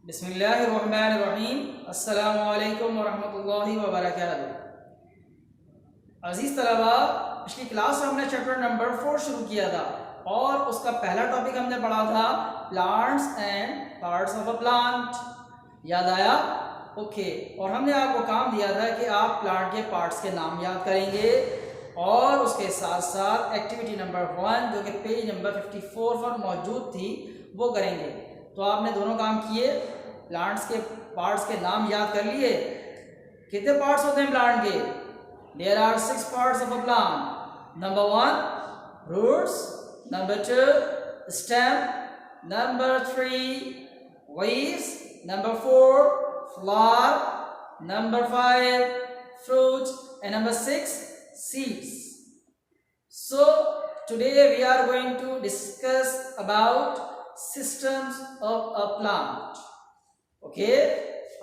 बिस्मिल्लाहिर्रहमानिर्रहीम। अस्सलामु अलैकुम वरहमतुल्लाहि वबरकातुहू। अजीज़ तलबा, पिछली क्लास में हमने चैप्टर नंबर 4 शुरू किया था और उसका पहला टॉपिक हमने पढ़ा था plants and parts of a plant. याद आया? ओके। और हमने आपको काम दिया था कि आप प्लांट के पार्ट्स के नाम याद करेंगे और उसके साथ साथ एक्टिविटी नंबर 1 जो कि पेज नंबर 54 पर मौजूद थी वो करेंगे। तो आपने दोनों काम किए, प्लांट्स के पार्ट्स के नाम याद कर लिए। कितने पार्ट्स होते हैं प्लांट के? There are 6 parts of a plant. Number 1 roots, number 2 stem, number 3 leaves, number 4 flower, number 5 fruits, and number 6 seeds. So today we are going to discuss about systems of a plant. Okay,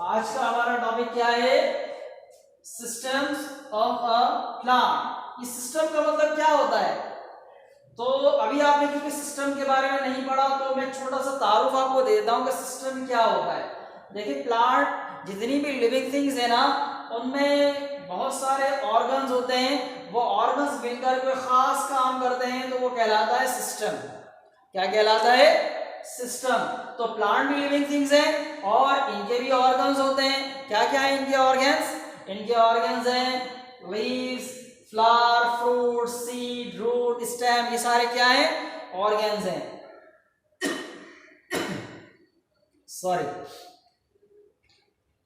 आज का हमारा topic क्या है? Systems of a plant. इस system का मतलब क्या होता है? तो अभी आपने क्योंकि सिस्टम के बारे में नहीं पढ़ा तो मैं छोटा सा तारुफ आपको दे देता हूं कि सिस्टम क्या होता है। देखिए, प्लांट जितनी भी लिविंग थिंग्स है ना, उनमें बहुत सारे ऑर्गन्स होते हैं। वो ऑर्गन्स मिलकर कोई खास काम करते हैं तो वो कहलाता है सिस्टम। क्या कहलाता है? सिस्टम। तो प्लांट भी लिविंग थिंग्स हैं और इनके भी ऑर्गन्स होते हैं। क्या क्या है इनके ऑर्गन्स? इनके ऑर्गन्स हैं leaves, flower, fruit, seed, root, stem. ये सारे क्या हैं? ऑर्गन्स हैं। सॉरी।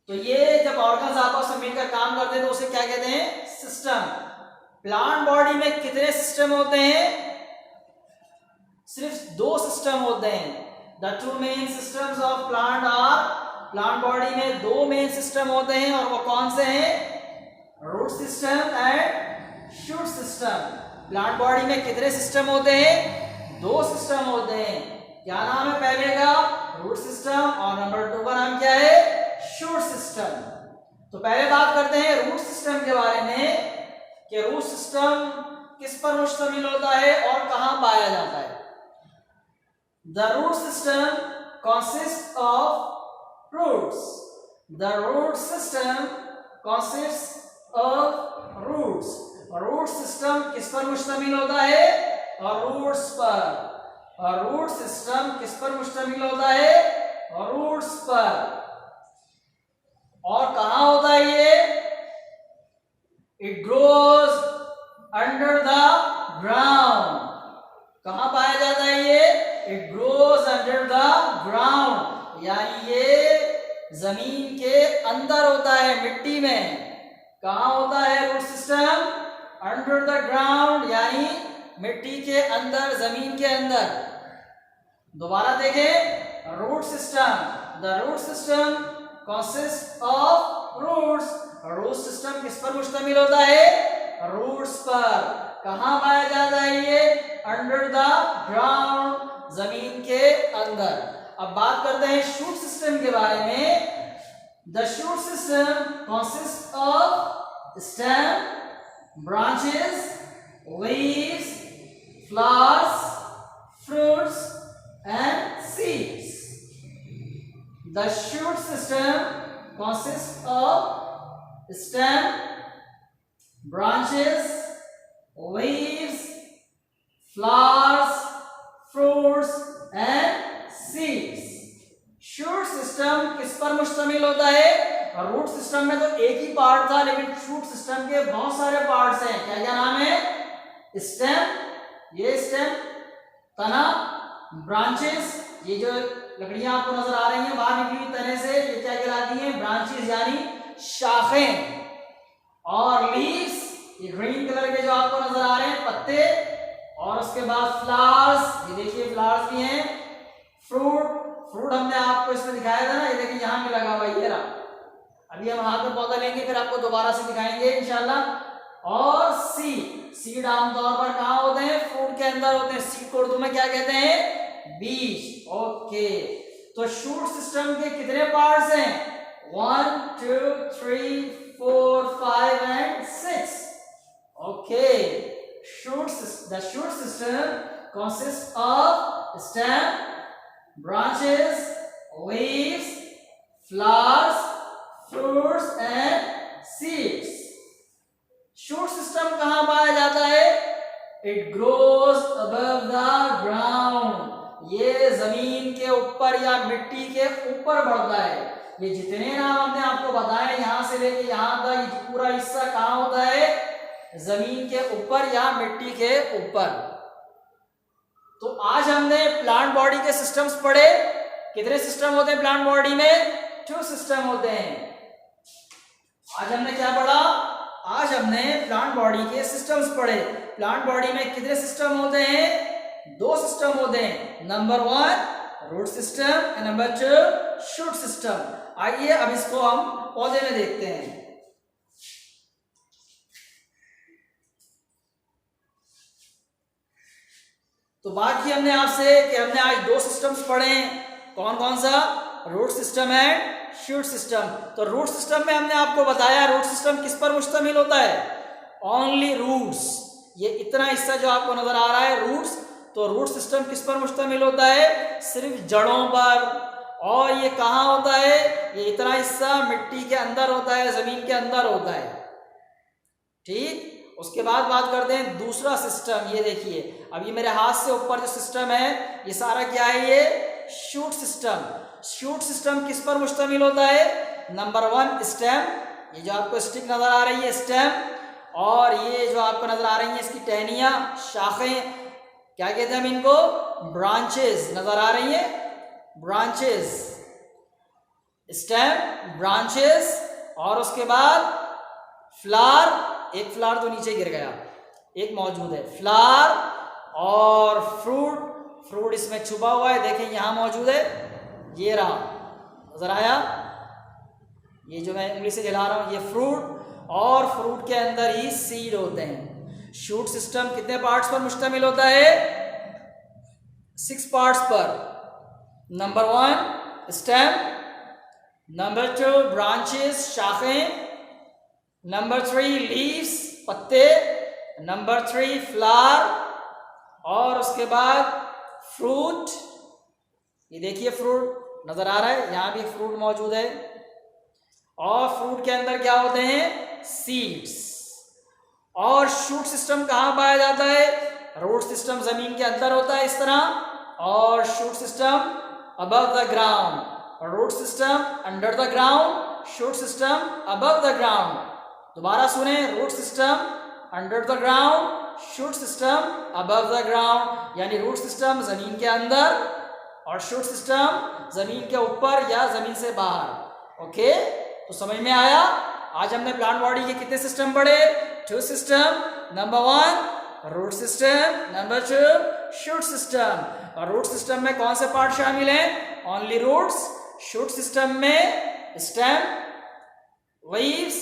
तो ये जब ऑर्गन्स आपस में मिलकर काम करते हैं तो उसे क्या कहते हैं? सिस्टम। प्लांट बॉडी में कितने सिस्टम होते हैं? सिर्फ 2 सिस्टम होते हैं। The 2 main systems of plant are, plant body में 2 मेन सिस्टम होते हैं और वो कौन से हैं? Root system and shoot system. Plant body में कितने सिस्टम होते हैं? 2 सिस्टम होते हैं। क्या नाम है पहले का? रूट सिस्टम, और नंबर 2 का नाम क्या है? Shoot system. तो पहले बात करते हैं रूट सिस्टम के बारे में कि रूट सिस्टम किस पर मुश्तमिल होता है और कहां पाया जाता है। The root system consists of roots. The root system consists of roots. Root system किस पर मुश्तमिल होता है? और रूट्स पर। और रूट सिस्टम किस पर मुश्तमिल होता है? और रूट्स पर। और कहां होता है ये? It grows under the ground. कहां पाया जाता है ये? It grows under the ground, यानी ये जमीन के अंदर होता है, मिट्टी में। कहां होता है root system? Under the ground, यानी मिट्टी के अंदर, जमीन के अंदर। दोबारा देखें, root system. The root system consist of roots. Root system किस पर मुश्तमिल होता है? रूट्स पर। कहां पाया जाता है ये? अंडर द ग्राउंड, जमीन के अंदर। अब बात करते हैं शूट सिस्टम के बारे में। The shoot system consist of stem, branches, leaves, flowers, fruits and seeds. The shoot system consists of stem, branches, leaves, flowers, fruits and seeds. Shoot system किस पर मुश्तमिल होता है? रूट सिस्टम में तो एक ही पार्ट था, लेकिन शूट सिस्टम के बहुत सारे पार्ट्स हैं। क्या क्या नाम है? स्टेम, ये स्टेम, तना, ब्रांचेस, ये जो लकड़ियां आपको नजर आ रही हैं बाहर निकली तने से, ये क्या कहलाती हैं? ब्रांचेस, यानी शाखें। और लीव्स, ये ग्रीन कलर के जो आपको नजर आ रहे हैं पत्ते। और उसके बाद फ्लावर्स, ये देखिए फ्लावर्स भी हैं। फ्रूट, फ्रूट हमने आपको इसमें दिखाया था ना, ये देखिए यहां पे लगा हुआ है, ये रहा। अभी हम हाथ में पौधा लेंगे फिर आपको दोबारा से दिखाएंगे इंशाल्लाह। और सीड, सीड आमतौर पर कहां होते हैं? फ्रूट के अंदर होते हैं। सीड को उर्दू में क्या कहते हैं? बीज। ओके। तो शूट सिस्टम के कितने पार्ट्स हैं? 1 2 3 4 5 and 6. Okay. The shoot system consists of stem, branches, leaves, flowers, fruits and seeds. Shoot system कहां पाया जाता है? It grows above the ground, ये जमीन के ऊपर या मिट्टी के ऊपर बढ़ता है। ये जितने नाम हमने आपको बताए यहां से लेके यहां तक, ये पूरा हिस्सा कहां होता है? जमीन के ऊपर या मिट्टी के ऊपर। तो आज हमने प्लांट बॉडी के सिस्टम्स पढ़े। कितने सिस्टम होते हैं प्लांट बॉडी में? 2 सिस्टम होते हैं। आज हमने क्या पढ़ा? आज हमने प्लांट बॉडी के सिस्टम्स पढ़े। प्लांट बॉडी में कितने सिस्टम होते हैं? 2 सिस्टम होते हैं। Number 1 root system and number 2 shoot system. आइए अब इसको हम पौधे में देखते हैं। तो बात की हमने आपसे कि हमने आज 2 सिस्टम्स पढ़े हैं। कौन कौन सा? Root system and shoot system. तो रूट सिस्टम में हमने आपको बताया रूट सिस्टम किस पर मुश्तमिल होता है? Only roots. ये इतना हिस्सा जो आपको नजर आ रहा है रूट्स, तो रूट सिस्टम किस पर मुश्तमिल होता है? सिर्फ जड़ों पर। और ये कहाँ होता है? ये इतना हिस्सा मिट्टी के अंदर होता है, जमीन के अंदर होता है। ठीक, उसके बाद बात करते हैं दूसरा सिस्टम। ये देखिए, अब ये मेरे हाथ से ऊपर जो सिस्टम है ये सारा क्या है? ये शूट सिस्टम। शूट सिस्टम किस पर मुश्तमिल होता है? Number 1 stem. ये जो आपको स्टिक नजर आ रही है स्टेम, और ये जो आपको नजर आ रही है इसकी टहनियां, शाखें, क्या कहते हैं हम इनको? ब्रांचेस। नजर आ रही है ब्रांचेस, स्टेम, ब्रांचेस, और उसके बाद फ्लावर। एक फ्लावर तो नीचे गिर गया, एक मौजूद है फ्लावर, और फ्रूट। फ्रूट इसमें छुपा हुआ है, देखें यहां मौजूद है, ये रहा, नजर आया? ये जो मैं इंग्लिश से हिला रहा हूं ये फ्रूट, और फ्रूट के अंदर ही सीड होते हैं। शूट सिस्टम कितने पार्ट्स पर मुश्तमिल होता है? 6 पार्ट्स पर। नंबर 1 स्टेम, नंबर 2 ब्रांचेस, शाखें, नंबर 3 लीव्स, पत्ते, नंबर 3 फ्लावर, और उसके बाद फ्रूट। ये देखिए फ्रूट नजर आ रहा है, यहां भी फ्रूट मौजूद है, और फ्रूट के अंदर क्या होते हैं? सीड्स। और शूट सिस्टम कहां पाया जाता है? रूट सिस्टम जमीन के अंदर होता है इस तरह, और shoot system above the ground. Root system under the ground, shoot system above the ground. दोबारा सुने, root system under the ground, shoot system above the ground. यानी रूट सिस्टम जमीन के अंदर और शूट सिस्टम जमीन के ऊपर या जमीन से बाहर। ओके, तो समझ में आया? आज हमने प्लांट बॉडी के कितने सिस्टम पढ़े? 2 system. Number 1 root system, number 2 shoot system. और रूट सिस्टम में कौन से पार्ट शामिल हैं? Only roots. शूट सिस्टम में stem, leaves,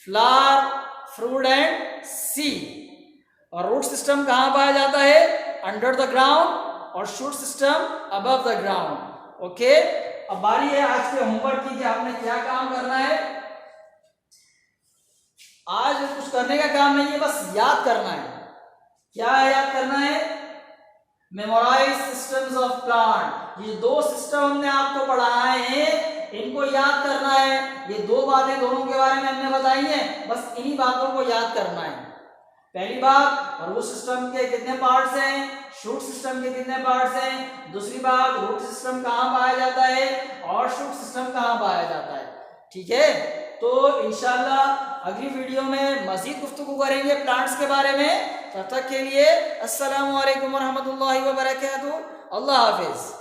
flower, fruit and seed. और रूट सिस्टम कहां पाया जाता है? अंडर द ग्राउंड, और shoot system above the ground. Okay, अब बारी है आज के होमवर्क की कि आपने क्या काम करना है। आज कुछ करने का काम नहीं है, बस याद करना है। क्या याद करना है? Memorise systems of plant. ये 2 सिस्टम हमने आपको पढ़ाए हैं, इनको याद करना है। ये 2 बातें दोनों के बारे में हमने बताई हैं, बस इन्हीं बातों को याद करना है। पहली बात, रूट सिस्टम के कितने पार्ट्स हैं, शूट सिस्टम के कितने पार्ट्स हैं। दूसरी बात, रूट सिस्टम कहां पाया जाता है और शूट सिस्टम कहां पाया जाता है। ठीक है, तो इंशाल्लाह अगली वीडियो में मजीद गुफ्तगू करेंगे प्लांट्स के बारे में। तब तक के लिए अस्सलामु अलैकुम व रहमतुल्लाहि व बरकातहू। अल्लाह हाफिज।